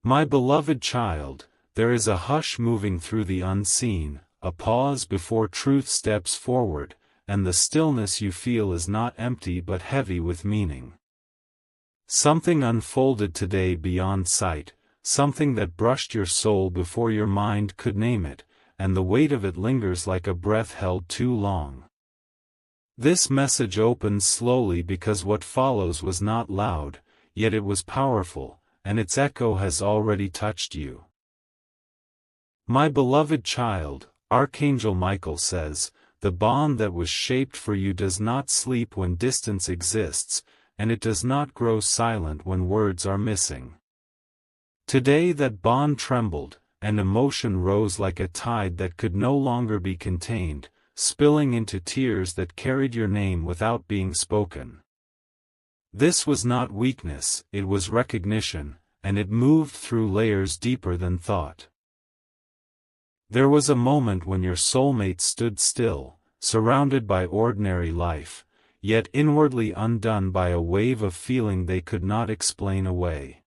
My beloved child, there is a hush moving through the unseen, a pause before truth steps forward, and the stillness you feel is not empty but heavy with meaning. Something unfolded today beyond sight, something that brushed your soul before your mind could name it, and the weight of it lingers like a breath held too long. This message opens slowly because what follows was not loud, yet it was powerful, and its echo has already touched you. My beloved child, Archangel Michael says, the bond that was shaped for you does not sleep when distance exists, and it does not grow silent when words are missing. Today that bond trembled, and emotion rose like a tide that could no longer be contained, spilling into tears that carried your name without being spoken. This was not weakness, it was recognition, and it moved through layers deeper than thought. There was a moment when your soulmate stood still, surrounded by ordinary life, yet inwardly undone by a wave of feeling they could not explain away.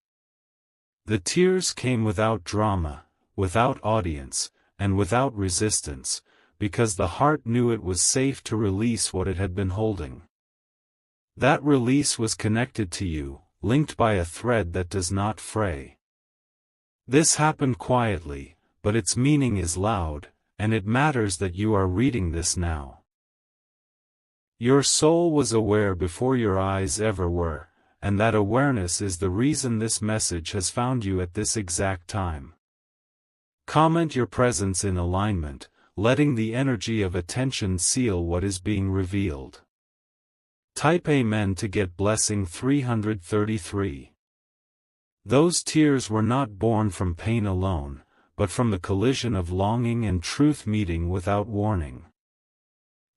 The tears came without drama, without audience, and without resistance, because the heart knew it was safe to release what it had been holding. That release was connected to you, linked by a thread that does not fray. This happened quietly, but its meaning is loud, and it matters that you are reading this now. Your soul was aware before your eyes ever were, and that awareness is the reason this message has found you at this exact time. Comment your presence in alignment, letting the energy of attention seal what is being revealed. Type Amen to get blessing 333. Those tears were not born from pain alone, but from the collision of longing and truth meeting without warning.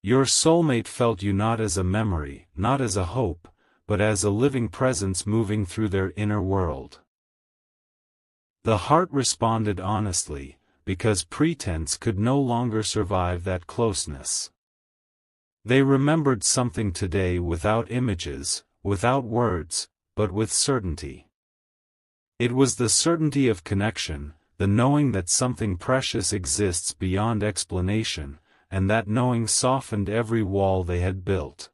Your soulmate felt you not as a memory, not as a hope, but as a living presence moving through their inner world. The heart responded honestly, because pretense could no longer survive that closeness. They remembered something today without images, without words, but with certainty. It was the certainty of connection, the knowing that something precious exists beyond explanation, and that knowing softened every wall they had built.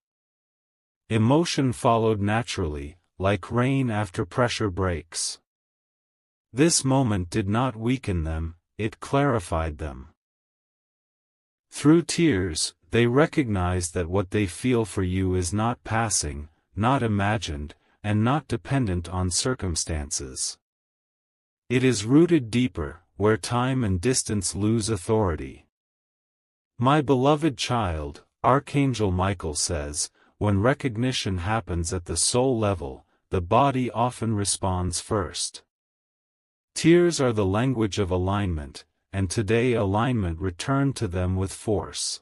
Emotion followed naturally, like rain after pressure breaks. This moment did not weaken them, it clarified them. Through tears, they recognized that what they feel for you is not passing, not imagined, and not dependent on circumstances. It is rooted deeper, where time and distance lose authority. My beloved child, Archangel Michael says, when recognition happens at the soul level, the body often responds first. Tears are the language of alignment, and today alignment returned to them with force.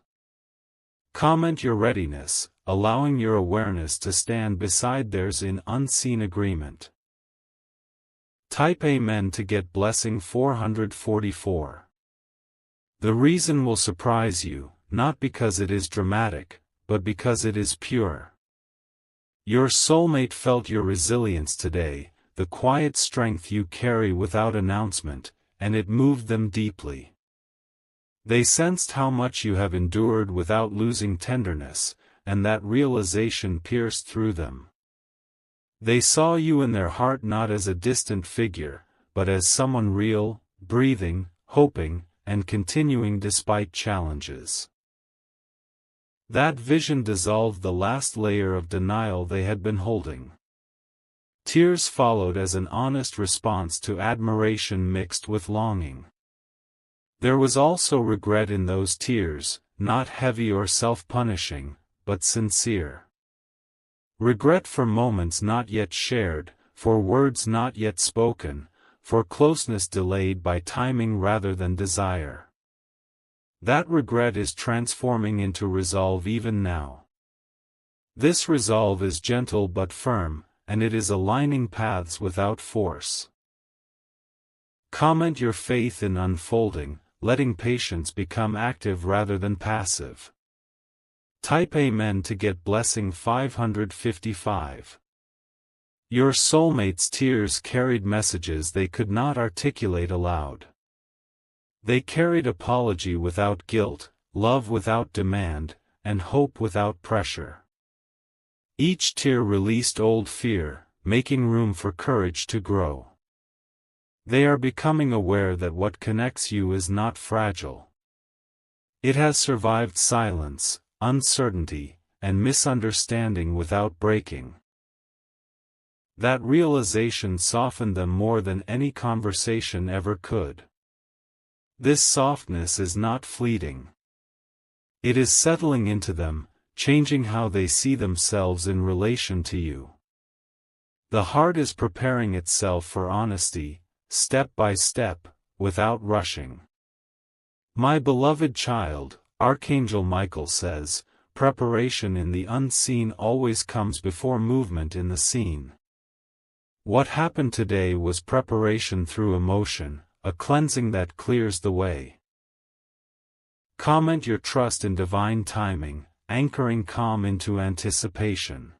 Comment your readiness, allowing your awareness to stand beside theirs in unseen agreement. Type Amen to get blessing 444. The reason will surprise you, not because it is dramatic, but because it is pure. Your soulmate felt your resilience today, the quiet strength you carry without announcement, and it moved them deeply. They sensed how much you have endured without losing tenderness, and that realization pierced through them. They saw you in their heart not as a distant figure, but as someone real, breathing, hoping, and continuing despite challenges. That vision dissolved the last layer of denial they had been holding. Tears followed as an honest response to admiration mixed with longing. There was also regret in those tears, not heavy or self-punishing, but sincere. Regret for moments not yet shared, for words not yet spoken, for closeness delayed by timing rather than desire. That regret is transforming into resolve even now. This resolve is gentle but firm, and it is aligning paths without force. Comment your faith in unfolding, letting patience become active rather than passive. Type Amen to get blessing 555. Your soulmate's tears carried messages they could not articulate aloud. They carried apology without guilt, love without demand, and hope without pressure. Each tear released old fear, making room for courage to grow. They are becoming aware that what connects you is not fragile. It has survived silence, uncertainty, and misunderstanding without breaking. That realization softened them more than any conversation ever could. This softness is not fleeting. It is settling into them, changing how they see themselves in relation to you. The heart is preparing itself for honesty, step by step, without rushing. My beloved child, Archangel Michael says, preparation in the unseen always comes before movement in the seen. What happened today was preparation through emotion, a cleansing that clears the way. Comment your trust in divine timing, anchoring calm into anticipation.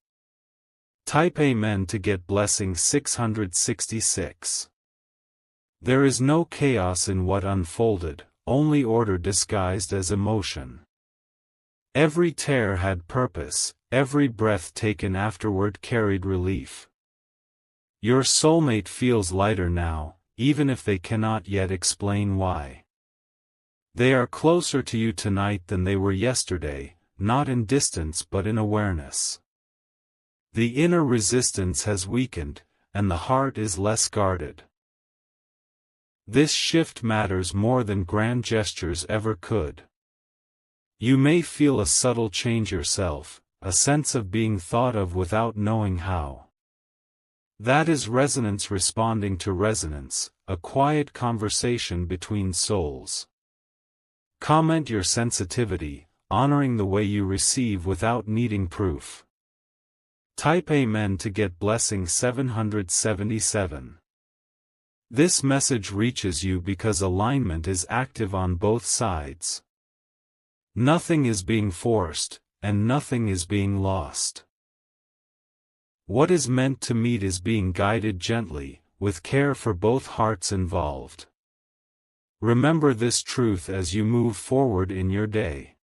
Type Amen to get blessing 666. There is no chaos in what unfolded, only order disguised as emotion. Every tear had purpose, every breath taken afterward carried relief. Your soulmate feels lighter now, even if they cannot yet explain why. They are closer to you tonight than they were yesterday, not in distance but in awareness. The inner resistance has weakened, and the heart is less guarded. This shift matters more than grand gestures ever could. You may feel a subtle change yourself, a sense of being thought of without knowing how. That is resonance responding to resonance, a quiet conversation between souls. Comment your sensitivity, honoring the way you receive without needing proof. Type Amen to get blessing 777. This message reaches you because alignment is active on both sides. Nothing is being forced, and nothing is being lost. What is meant to meet is being guided gently, with care for both hearts involved. Remember this truth as you move forward in your day.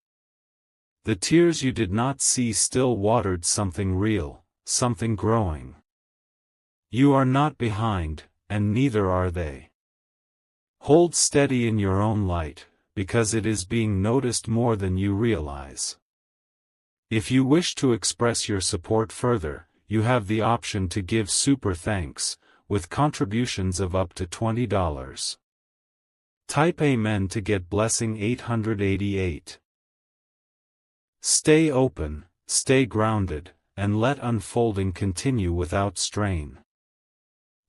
The tears you did not see still watered something real, something growing. You are not behind, and neither are they. Hold steady in your own light, because it is being noticed more than you realize. If you wish to express your support further, you have the option to give super thanks, with contributions of up to $20. Type Amen to get blessing 888. Stay open, stay grounded, and let unfolding continue without strain.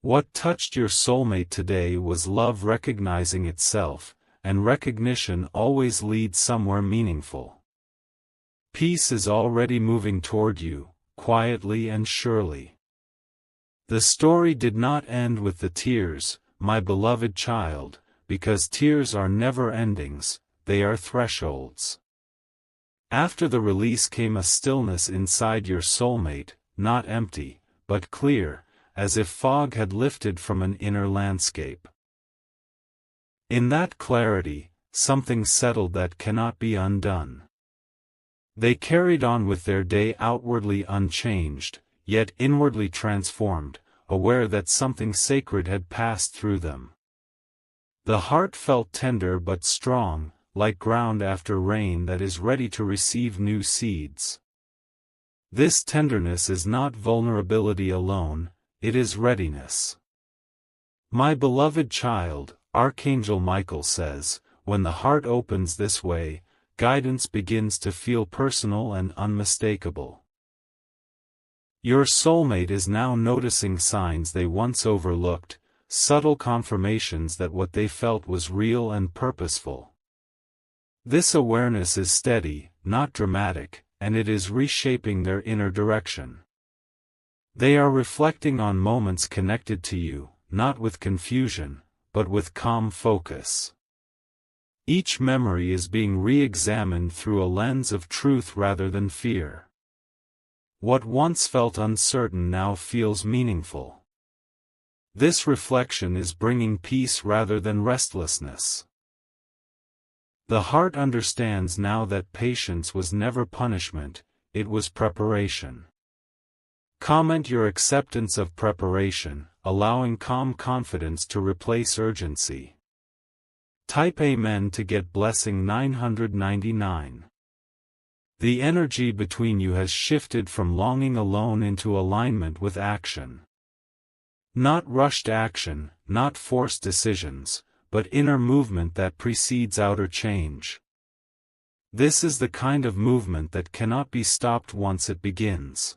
What touched your soulmate today was love recognizing itself, and recognition always leads somewhere meaningful. Peace is already moving toward you, quietly and surely. The story did not end with the tears, my beloved child, because tears are never endings, they are thresholds. After the release came a stillness inside your soulmate, not empty, but clear, as if fog had lifted from an inner landscape. In that clarity, something settled that cannot be undone. They carried on with their day outwardly unchanged, yet inwardly transformed, aware that something sacred had passed through them. The heart felt tender but strong, like ground after rain that is ready to receive new seeds. This tenderness is not vulnerability alone, it is readiness. My beloved child, Archangel Michael says, when the heart opens this way, guidance begins to feel personal and unmistakable. Your soulmate is now noticing signs they once overlooked, subtle confirmations that what they felt was real and purposeful. This awareness is steady, not dramatic, and it is reshaping their inner direction. They are reflecting on moments connected to you, not with confusion, but with calm focus. Each memory is being re-examined through a lens of truth rather than fear. What once felt uncertain now feels meaningful. This reflection is bringing peace rather than restlessness. The heart understands now that patience was never punishment, it was preparation. Comment your acceptance of preparation, allowing calm confidence to replace urgency. Type Amen to get blessing 999. The energy between you has shifted from longing alone into alignment with action. Not rushed action, not forced decisions, but inner movement that precedes outer change. This is the kind of movement that cannot be stopped once it begins.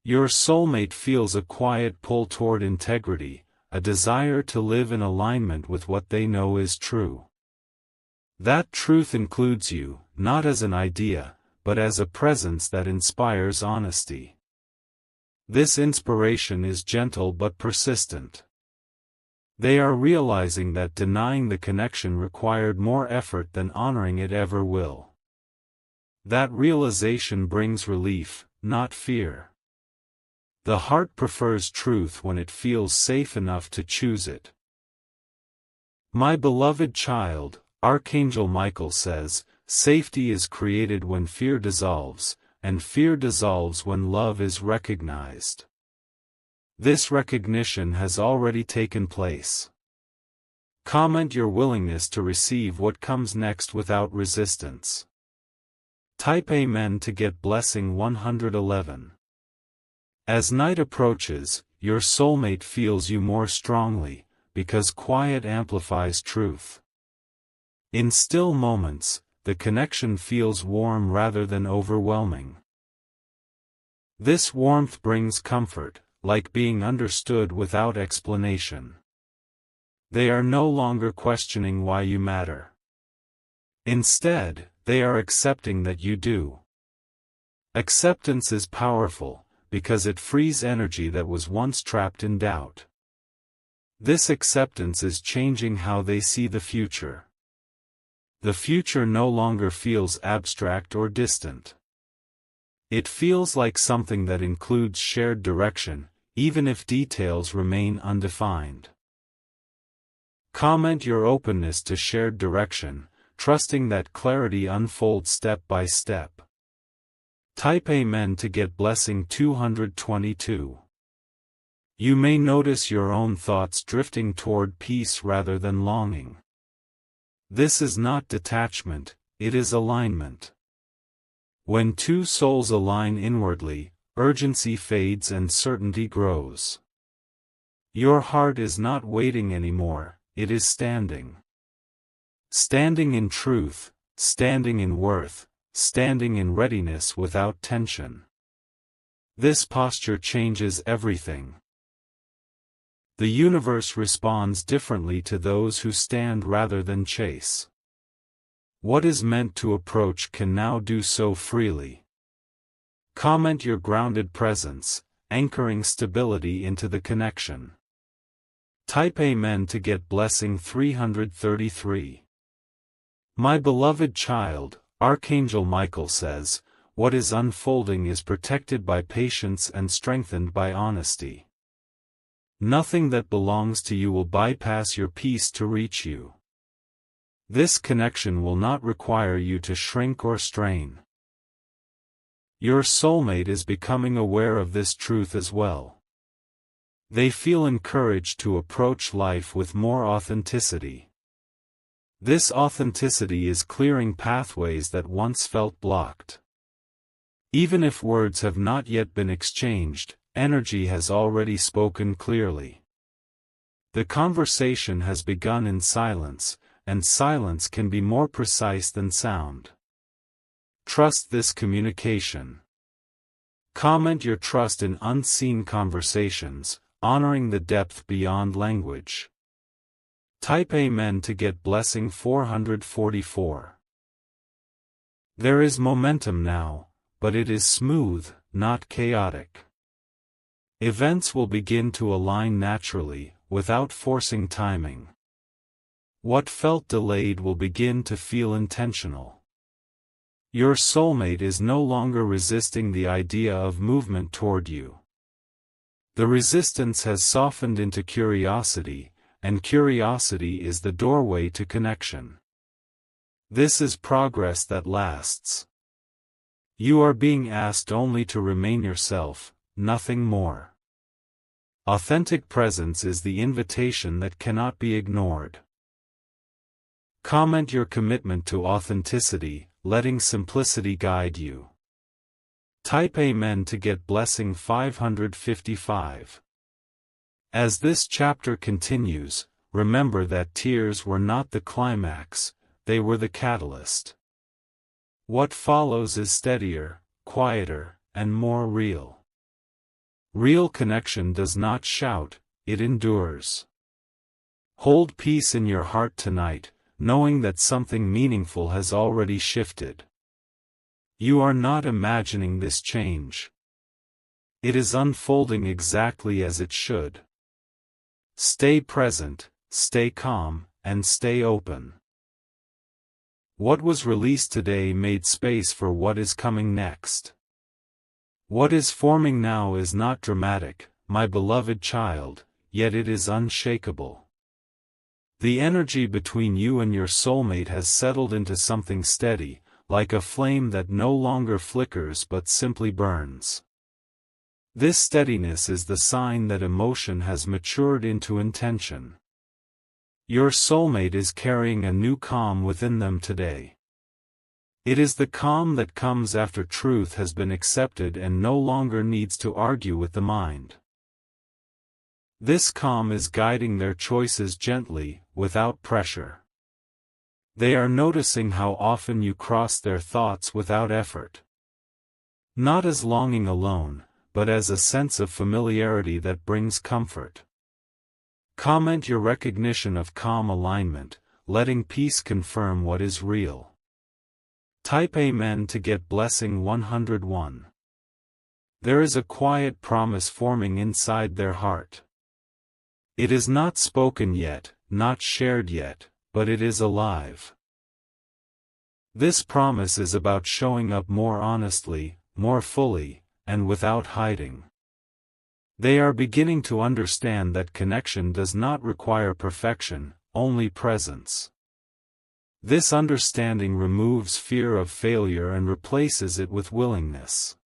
Your soulmate feels a quiet pull toward integrity, a desire to live in alignment with what they know is true. That truth includes you, not as an idea, but as a presence that inspires honesty. This inspiration is gentle but persistent. They are realizing that denying the connection required more effort than honoring it ever will. That realization brings relief, not fear. The heart prefers truth when it feels safe enough to choose it. My beloved child, Archangel Michael says, safety is created when fear dissolves, and fear dissolves when love is recognized. This recognition has already taken place. Comment your willingness to receive what comes next without resistance. Type Amen to get blessing 111. As night approaches, your soulmate feels you more strongly, because quiet amplifies truth. In still moments, the connection feels warm rather than overwhelming. This warmth brings comfort, like being understood without explanation. They are no longer questioning why you matter. Instead, they are accepting that you do. Acceptance is powerful, because it frees energy that was once trapped in doubt. This acceptance is changing how they see the future. The future no longer feels abstract or distant. It feels like something that includes shared direction, even if details remain undefined. Comment your openness to shared direction, trusting that clarity unfolds step by step. Type Amen to get blessing 222. You may notice your own thoughts drifting toward peace rather than longing. This is not detachment, it is alignment. When two souls align inwardly, urgency fades and certainty grows. Your heart is not waiting anymore, it is standing. Standing in truth, standing in worth, standing in readiness without tension. This posture changes everything. The universe responds differently to those who stand rather than chase. What is meant to approach can now do so freely. Comment your grounded presence, anchoring stability into the connection. Type Amen to get blessing 333. My beloved child, Archangel Michael says, what is unfolding is protected by patience and strengthened by honesty. Nothing that belongs to you will bypass your peace to reach you. This connection will not require you to shrink or strain. Your soulmate is becoming aware of this truth as well. They feel encouraged to approach life with more authenticity. This authenticity is clearing pathways that once felt blocked. Even if words have not yet been exchanged, energy has already spoken clearly. The conversation has begun in silence, and silence can be more precise than sound. Trust this communication. Comment your trust in unseen conversations, honoring the depth beyond language. Type Amen to get blessing 444. There is momentum now, but it is smooth, not chaotic. Events will begin to align naturally, without forcing timing. What felt delayed will begin to feel intentional. Your soulmate is no longer resisting the idea of movement toward you. The resistance has softened into curiosity, and curiosity is the doorway to connection. This is progress that lasts. You are being asked only to remain yourself, nothing more. Authentic presence is the invitation that cannot be ignored. Comment your commitment to authenticity, letting simplicity guide you. Type Amen to get blessing 555. As this chapter continues, remember that tears were not the climax, they were the catalyst. What follows is steadier, quieter, and more real. Real connection does not shout, it endures. Hold peace in your heart tonight, knowing that something meaningful has already shifted. You are not imagining this change. It is unfolding exactly as it should. Stay present, stay calm, and stay open. What was released today made space for what is coming next. What is forming now is not dramatic, my beloved child, yet it is unshakable. The energy between you and your soulmate has settled into something steady, like a flame that no longer flickers but simply burns. This steadiness is the sign that emotion has matured into intention. Your soulmate is carrying a new calm within them today. It is the calm that comes after truth has been accepted and no longer needs to argue with the mind. This calm is guiding their choices gently, without pressure. They are noticing how often you cross their thoughts without effort. Not as longing alone, but as a sense of familiarity that brings comfort. Comment your recognition of calm alignment, letting peace confirm what is real. Type Amen to get blessing 101. There is a quiet promise forming inside their heart. It is not spoken yet, not shared yet, but it is alive. This promise is about showing up more honestly, more fully, and without hiding. They are beginning to understand that connection does not require perfection, only presence. This understanding removes fear of failure and replaces it with willingness.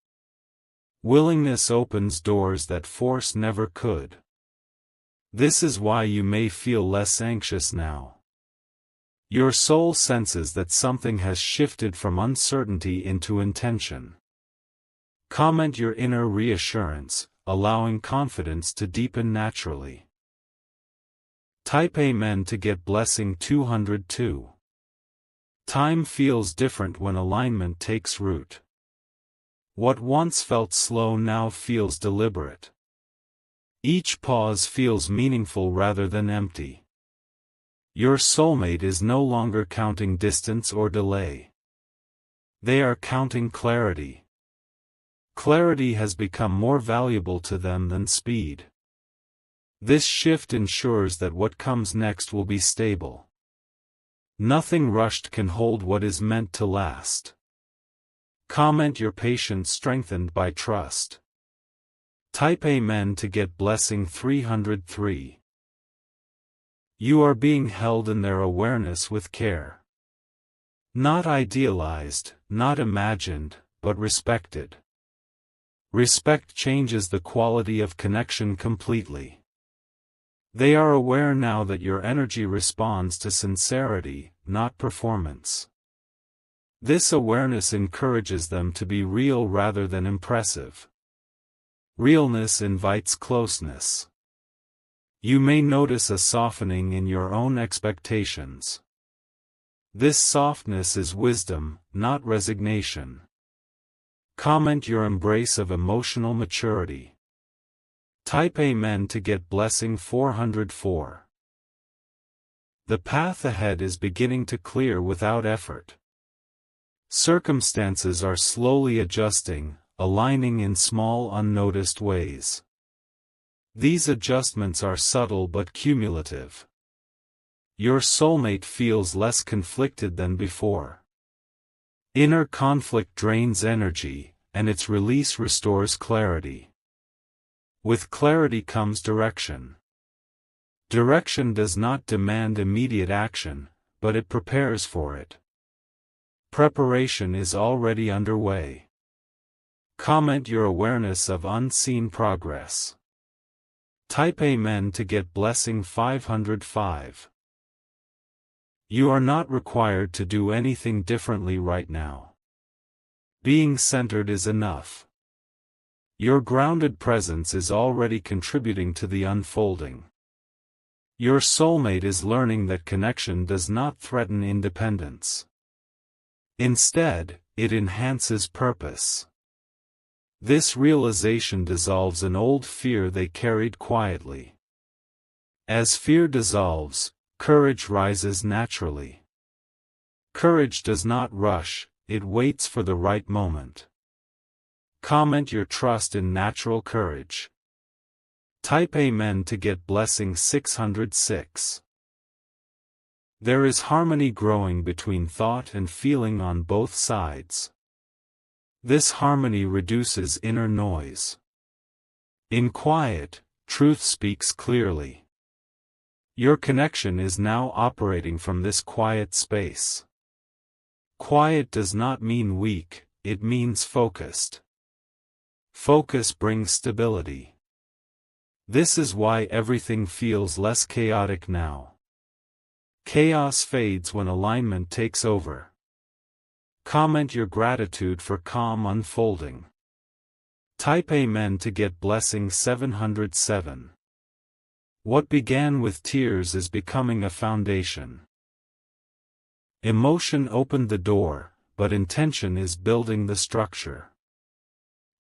Willingness opens doors that force never could. This is why you may feel less anxious now. Your soul senses that something has shifted from uncertainty into intention. Comment your inner reassurance, allowing confidence to deepen naturally. Type Amen to get blessing 202. Time feels different when alignment takes root. What once felt slow now feels deliberate. Each pause feels meaningful rather than empty. Your soulmate is no longer counting distance or delay. They are counting clarity. Clarity has become more valuable to them than speed. This shift ensures that what comes next will be stable. Nothing rushed can hold what is meant to last. Comment your patience strengthened by trust. Type Amen to get blessing 303. You are being held in their awareness with care. Not idealized, not imagined, but respected. Respect changes the quality of connection completely. They are aware now that your energy responds to sincerity, not performance. This awareness encourages them to be real rather than impressive. Realness invites closeness. You may notice a softening in your own expectations. This softness is wisdom, not resignation. Comment your embrace of emotional maturity. Type Amen to get blessing 404. The path ahead is beginning to clear without effort. Circumstances are slowly adjusting, aligning in small unnoticed ways. These adjustments are subtle but cumulative. Your soulmate feels less conflicted than before. Inner conflict drains energy, and its release restores clarity. With clarity comes direction. Direction does not demand immediate action, but it prepares for it. Preparation is already underway. Comment your awareness of unseen progress. Type Amen to get blessing 505. You are not required to do anything differently right now. Being centered is enough. Your grounded presence is already contributing to the unfolding. Your soulmate is learning that connection does not threaten independence. Instead, it enhances purpose. This realization dissolves an old fear they carried quietly. As fear dissolves, courage rises naturally. Courage does not rush, it waits for the right moment. Comment your trust in natural courage. Type Amen to get blessing 606. There is harmony growing between thought and feeling on both sides. This harmony reduces inner noise. In quiet, truth speaks clearly. Your connection is now operating from this quiet space. Quiet does not mean weak, it means focused. Focus brings stability. This is why everything feels less chaotic now. Chaos fades when alignment takes over. Comment your gratitude for calm unfolding. Type Amen to get blessing 707. What began with tears is becoming a foundation. Emotion opened the door, but intention is building the structure.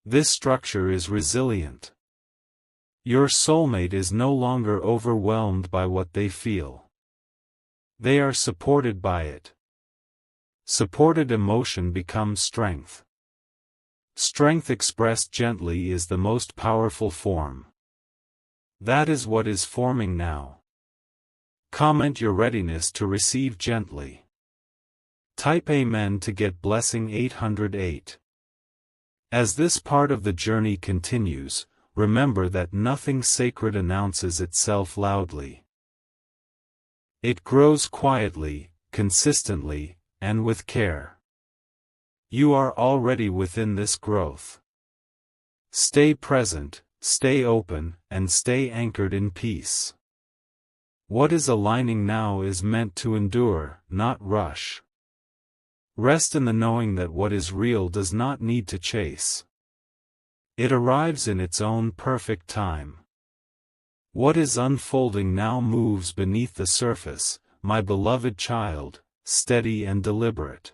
This structure is resilient. Your soulmate is no longer overwhelmed by what they feel. They are supported by it. Supported emotion becomes strength. Strength expressed gently is the most powerful form. That is what is forming now. Comment your readiness to receive gently. Type Amen to get blessing 808. As this part of the journey continues, remember that nothing sacred announces itself loudly. It grows quietly, consistently, and with care. You are already within this growth. Stay present, stay open, and stay anchored in peace. What is aligning now is meant to endure, not rush. Rest in the knowing that what is real does not need to chase. It arrives in its own perfect time. What is unfolding now moves beneath the surface, my beloved child, steady and deliberate.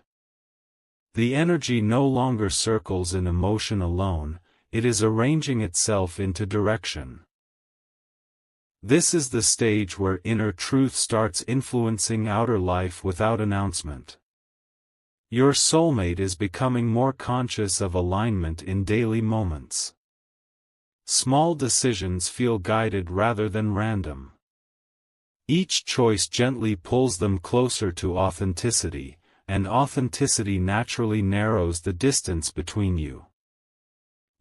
The energy no longer circles in emotion alone, it is arranging itself into direction. This is the stage where inner truth starts influencing outer life without announcement. Your soulmate is becoming more conscious of alignment in daily moments. Small decisions feel guided rather than random. Each choice gently pulls them closer to authenticity, and authenticity naturally narrows the distance between you.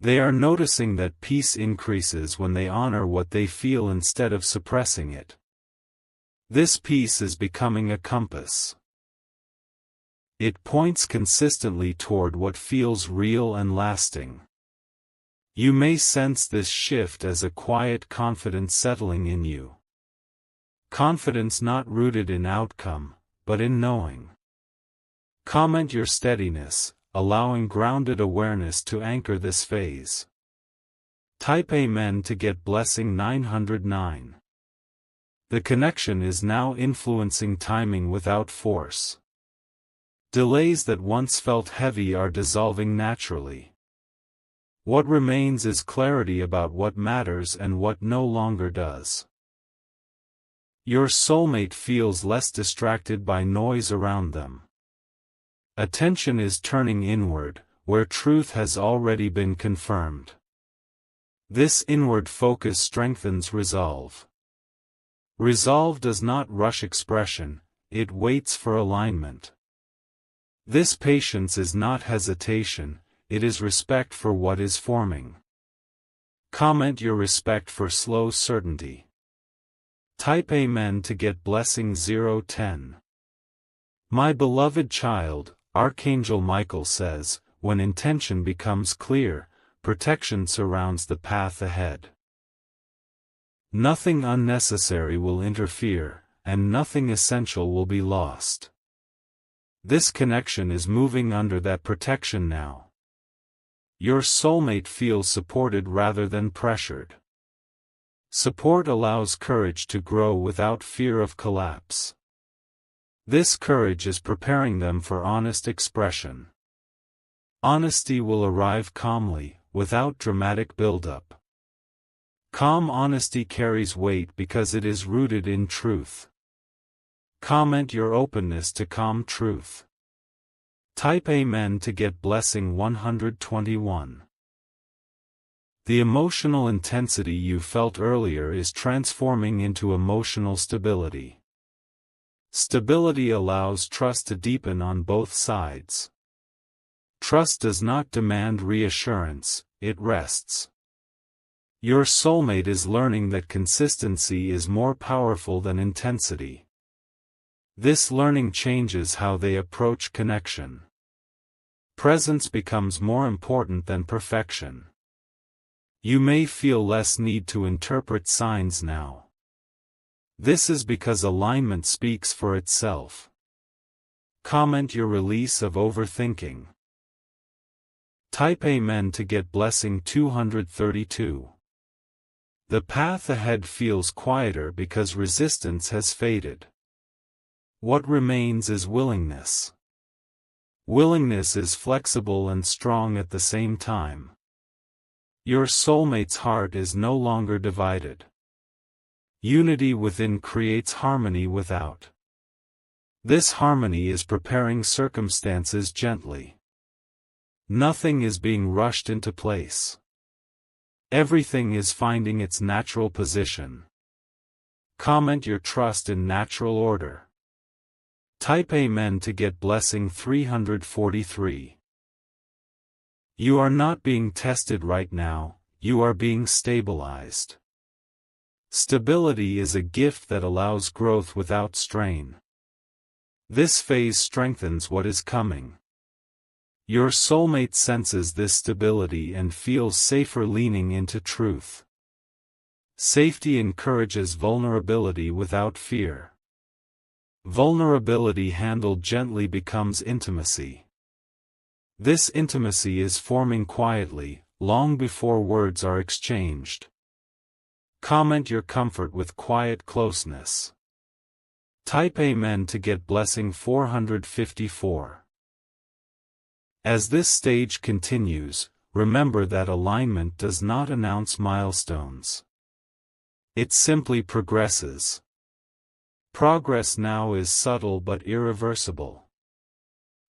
They are noticing that peace increases when they honor what they feel instead of suppressing it. This peace is becoming a compass. It points consistently toward what feels real and lasting. You may sense this shift as a quiet confidence settling in you. Confidence not rooted in outcome, but in knowing. Comment your steadiness, allowing grounded awareness to anchor this phase. Type Amen to get blessing 909. The connection is now influencing timing without force. Delays that once felt heavy are dissolving naturally. What remains is clarity about what matters and what no longer does. Your soulmate feels less distracted by noise around them. Attention is turning inward, where truth has already been confirmed. This inward focus strengthens resolve. Resolve does not rush expression, it waits for alignment. This patience is not hesitation, it is respect for what is forming. Comment your respect for slow certainty. Type Amen to get blessing 010. My beloved child, Archangel Michael says, when intention becomes clear, protection surrounds the path ahead. Nothing unnecessary will interfere, and nothing essential will be lost. This connection is moving under that protection now. Your soulmate feels supported rather than pressured. Support allows courage to grow without fear of collapse. This courage is preparing them for honest expression. Honesty will arrive calmly, without dramatic buildup. Calm honesty carries weight because it is rooted in truth. Comment your openness to calm truth. Type Amen to get blessing 121. The emotional intensity you felt earlier is transforming into emotional stability. Stability allows trust to deepen on both sides. Trust does not demand reassurance, it rests. Your soulmate is learning that consistency is more powerful than intensity. This learning changes how they approach connection. Presence becomes more important than perfection. You may feel less need to interpret signs now. This is because alignment speaks for itself. Comment your release of overthinking. Type Amen to get blessing 232. The path ahead feels quieter because resistance has faded. What remains is willingness. Willingness is flexible and strong at the same time. Your soulmate's heart is no longer divided. Unity within creates harmony without. This harmony is preparing circumstances gently. Nothing is being rushed into place. Everything is finding its natural position. Comment your trust in natural order. Type Amen to get blessing 343. You are not being tested right now, you are being stabilized. Stability is a gift that allows growth without strain. This phase strengthens what is coming. Your soulmate senses this stability and feels safer leaning into truth. Safety encourages vulnerability without fear. Vulnerability handled gently becomes intimacy. This intimacy is forming quietly, long before words are exchanged. Comment your comfort with quiet closeness. Type Amen to get blessing 454. As this stage continues, remember that alignment does not announce milestones. It simply progresses. Progress now is subtle but irreversible.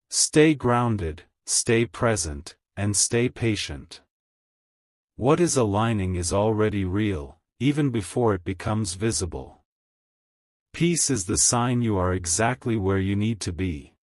Stay grounded, stay present, and stay patient. What is aligning is already real, even before it becomes visible. Peace is the sign you are exactly where you need to be.